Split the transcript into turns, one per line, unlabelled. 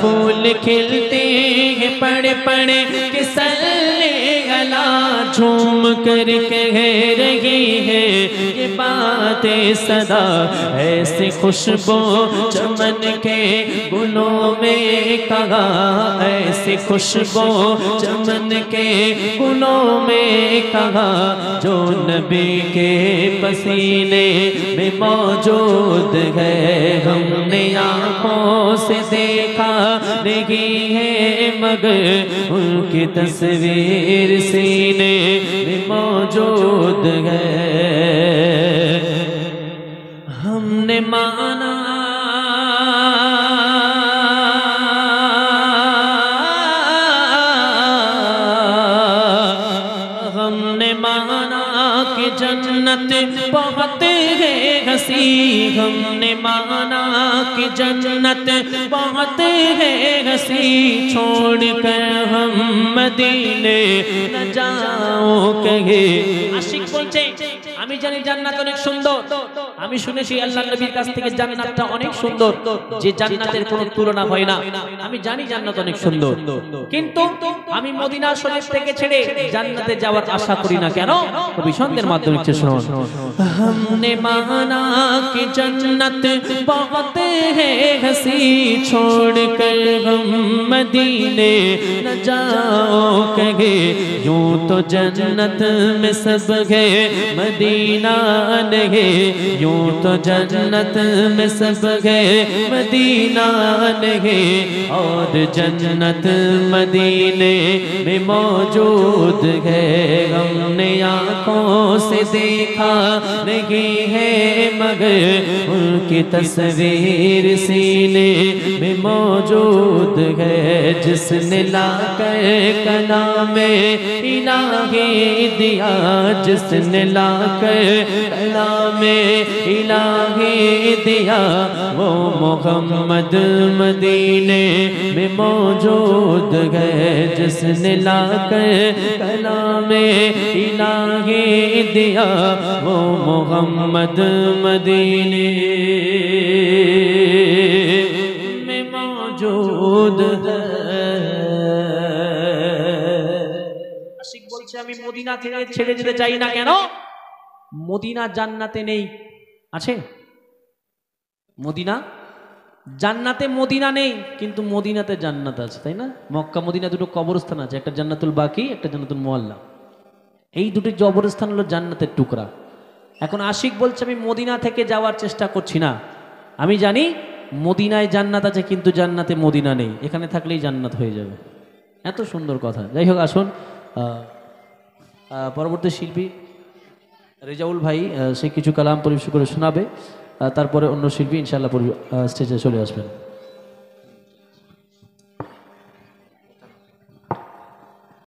फूल खिलते हैं पड़े पड़े कि सल्ले अला झूम कर कह रही है ये बातें सदा। ऐसी खुशबू चमन के गुलों में कहा, ऐसी खुशबू चमन के गुलों में कहा, जो नबी के पसीने में मौजूद है। हमने आँखों से देखा नहीं है मगर उनकी तस्वीर सीने में मौजूद है। हमने माना कि जन्नत बहुत है हसी, हमने माना कि जन्नत बहुत है हसी, छोड़कर हम मदीने न जाओ कहे। आशिक बोलছে আমি জানি জান্নাত অনেক সুন্দর, আমি শুনেছি আল্লাহর নবীর কাছ থেকে জান্নাতটা অনেক সুন্দর, যে জান্নাতের কোনো তুলনা হয় না। আমি জানি জান্নাত অনেক সুন্দর, কিন্তু আমি মদিনা শরীফ থেকে ছেড়ে জান্নাতে যাওয়ার আশা করি না। কেন? কবি ছন্দের মাধ্যমে একটু শুনুন। हमने माना कि जन्नत बहुत है हसी, छोड़कर हम मदीने न जाओ कहे। यूं तो जन्नत में सब है मदीना नहीं, यूं तो जन्नत में सब है मदीना नहीं, और जन्नत मदीने में मौजूद है। हमने आँखों से देखा नहीं है मगर उनकी तस्वीर सीने में मौजूद है। जिसने लाकर कलामे इलाही दिया, जिसने लाकर कलामे इलाही दिया, वो मोहम्मद मदीने में मौजूद है। जिसने लाकर कलामे इलाही दिया, वो मोहम्मद मदीने में मौजूद है। আশিক বলছে আমি মদিনা থেকে ছেড়ে যেতে চাই না। কেন? মদিনা জান্নাতে নেই, আছে? মদিনা জান্নাতে মদিনা নেই, কিন্তু মদিনাতে জান্নাত আছে, তাই না? মক্কা মদিনা দুটো কবরস্থান আছে, একটা জান্নাতুল বাকি, একটা জান্নাতুল মুআল্লা। এই দুটি কবরস্থান হলো জান্নাতের টুকরা। এখন আশিক বলছে আমি মদিনা থেকে যাওয়ার চেষ্টা করছি না, আমি জানি মদিনায় জান্নাত আছে, কিন্তু জান্নাতে মদিনা নেই, এখানে থাকলেই জান্নাত হয়ে যাবে। এত সুন্দর কথা। যাই হোক, আসুন পরবর্তী শিল্পী রেজাউল ভাই সে কিছু কালাম পরিবেশন করে শোনাবে, তারপরে অন্য শিল্পী ইনশাআল্লাহ স্টেজে চলে আসবেন।